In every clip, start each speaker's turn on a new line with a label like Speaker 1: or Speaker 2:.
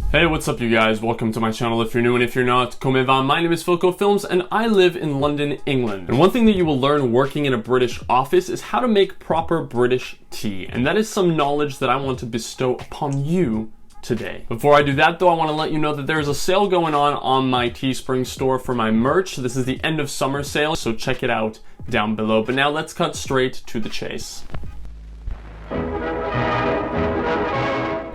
Speaker 1: Hey, what's up you guys? Welcome to my channel if you're new, and if you're not, come va? My name is filcofilms and I live in London, England. And one thing that you will learn working in a British office is how to make proper British tea. And that is some knowledge that I want to bestow upon you today. Before I do that though, I want to let you know that there's a sale going on my Teespring store for my merch. This is the end of summer sale, so check it out down below. But now let's cut straight to the chase.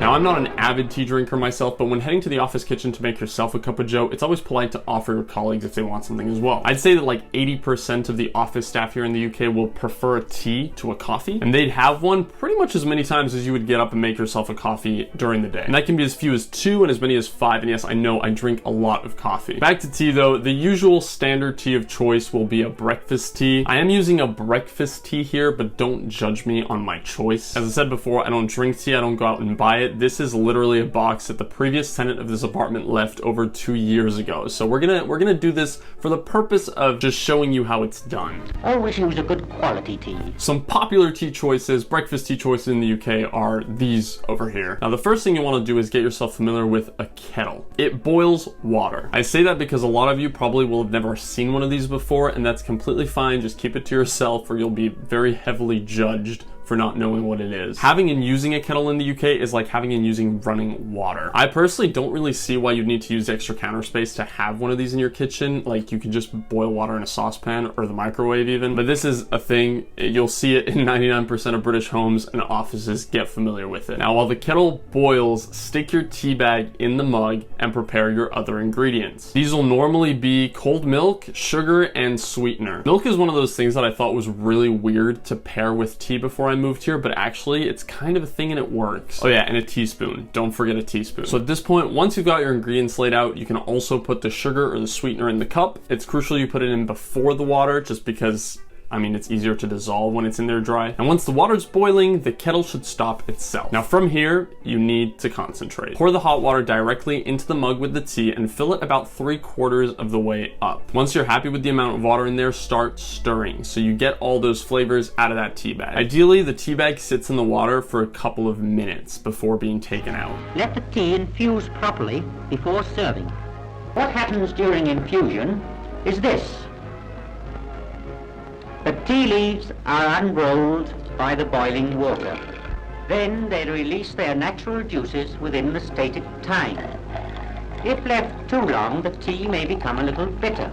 Speaker 1: Now, I'm not an avid tea drinker myself, but when heading to the office kitchen to make yourself a cup of joe, it's always polite to offer your colleagues if they want something as well. I'd say that like 80% of the office staff here in the UK will prefer a tea to a coffee, and they'd have one pretty much as many times as you would get up and make yourself a coffee during the day. And that can be as few as 2 and as many as 5, and yes, I know I drink a lot of coffee. Back to tea though, the usual standard tea of choice will be a breakfast tea. I am using a breakfast tea here, but don't judge me on my choice. As I said before, I don't drink tea, I don't go out and buy it. This is literally a box that the previous tenant of this apartment left over 2 years ago. So we're gonna do this for the purpose of just showing you how it's done.
Speaker 2: Always use a good quality tea.
Speaker 1: Some popular tea choices, breakfast tea choices in the UK are these over here. Now the first thing you want to do is get yourself familiar with a kettle. It boils water. I say that because a lot of you probably will have never seen one of these before, and that's completely fine. Just keep it to yourself or you'll be very heavily judged for not knowing what it is. Having and using a kettle in the UK is like having and using running water. I personally don't really see why you'd need to use extra counter space to have one of these in your kitchen. Like you can just boil water in a saucepan or the microwave even, but this is a thing. You'll see it in 99% of British homes and offices. Get familiar with it. Now while the kettle boils, stick your tea bag in the mug and prepare your other ingredients. These will normally be cold milk, sugar, and sweetener. Milk is one of those things that I thought was really weird to pair with tea before I moved here, but actually it's kind of a thing and it works. Oh yeah, and a teaspoon. Don't forget a teaspoon. So at this point, once you've got your ingredients laid out, you can also put the sugar or the sweetener in the cup. It's crucial you put it in before the water, just because it's easier to dissolve when it's in there dry. And once the water's boiling, the kettle should stop itself. Now from here, you need to concentrate. Pour the hot water directly into the mug with the tea and fill it about 3/4 of the way up. Once you're happy with the amount of water in there, start stirring so you get all those flavors out of that tea bag. Ideally, the tea bag sits in the water for a couple of minutes before being taken out.
Speaker 2: Let the tea infuse properly before serving. What happens during infusion is this. The tea leaves are unrolled by the boiling water. Then they release their natural juices within the stated time. If left too long, the tea may become a little bitter.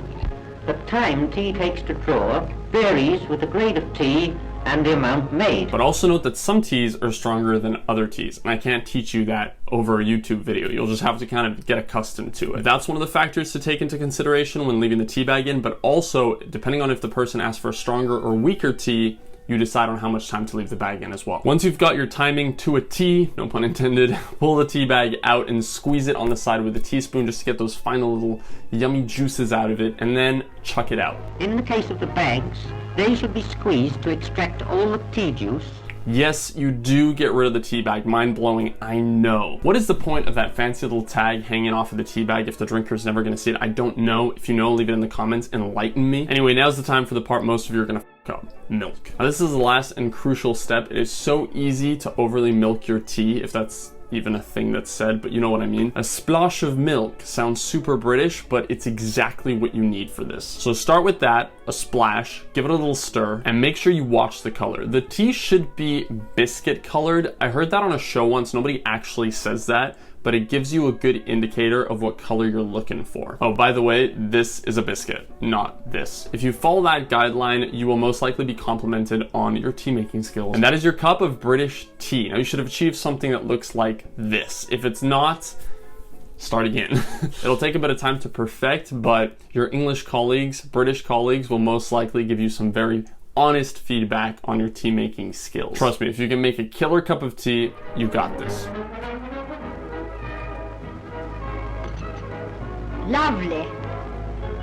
Speaker 2: The time tea takes to draw varies with the grade of tea and the amount made.
Speaker 1: But also note that some teas are stronger than other teas, and I can't teach you that over a YouTube video. You'll just have to kind of get accustomed to it. That's one of the factors to take into consideration when leaving the tea bag in, but also depending on if the person asks for a stronger or weaker tea, you decide on how much time to leave the bag in as well. Once you've got your timing to a T, no pun intended, pull the tea bag out and squeeze it on the side with a teaspoon just to get those final little yummy juices out of it, and then chuck it out.
Speaker 2: In the case of the bags, they should be squeezed to extract all the tea juice.
Speaker 1: Yes, you do get rid of the tea bag. Mind blowing, I know. What is the point of that fancy little tag hanging off of the tea bag if the drinker's never gonna see it? I don't know. If you know, leave it in the comments, enlighten me. Anyway, now's the time for the part most of you are gonna f up. Milk. Now this is the last and crucial step. It is so easy to overly milk your tea, if that's even a thing that's said, but you know what I mean. A splash of milk sounds super British, but it's exactly what you need for this. So start with that, a splash, give it a little stir, and make sure you watch the color. The tea should be biscuit colored. I heard that on a show once. Nobody actually says that, but it gives you a good indicator of what color you're looking for. Oh, by the way, this is a biscuit, not this. If you follow that guideline, you will most likely be complimented on your tea making skills. And that is your cup of British tea. Now you should have achieved something that looks like this. If it's not, start again. It'll take a bit of time to perfect, but your English colleagues, British colleagues will most likely give you some very honest feedback on your tea making skills. Trust me, if you can make a killer cup of tea, you got this.
Speaker 3: Lovely.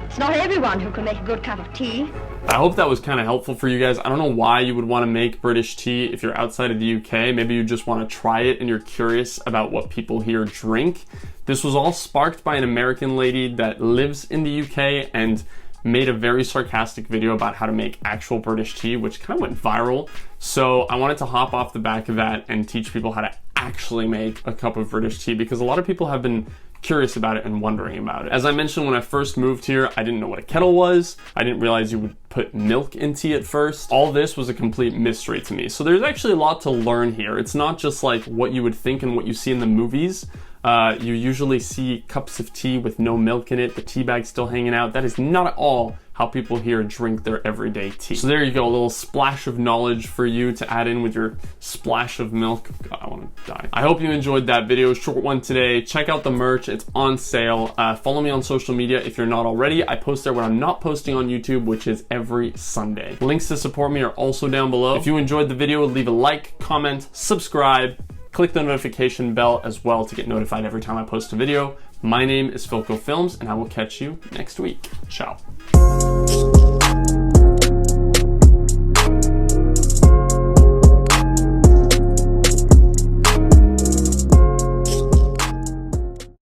Speaker 3: It's not everyone who can make a good cup of tea.
Speaker 1: I hope that was kind of helpful for you guys. I don't know why you would want to make British tea if you're outside of the UK. Maybe you just want to try it and you're curious about what people here drink. This was all sparked by an American lady that lives in the UK and made a very sarcastic video about how to make actual British tea, which kind of went viral. So I wanted to hop off the back of that and teach people how to actually make a cup of British tea, because a lot of people have been curious about it and wondering about it. As I mentioned, when I first moved here, I didn't know what a kettle was. I didn't realize you would put milk in tea at first. All this was a complete mystery to me. So there's actually a lot to learn here. It's not just like what you would think and what you see in the movies. You usually see cups of tea with no milk in it, the tea bag still hanging out. That is not at all how people here drink their everyday tea. So there you go, a little splash of knowledge for you to add in with your splash of milk. God, I want to die. I hope you enjoyed that video, short one today. Check out the merch, it's on sale. Follow me on social media if you're not already. I post there when I'm not posting on YouTube, which is every Sunday. Links to support me are also down below. If you enjoyed the video, leave a like, comment, subscribe. Click the notification bell as well to get notified every time I post a video. My name is filcofilms, and I will catch you next week. Ciao.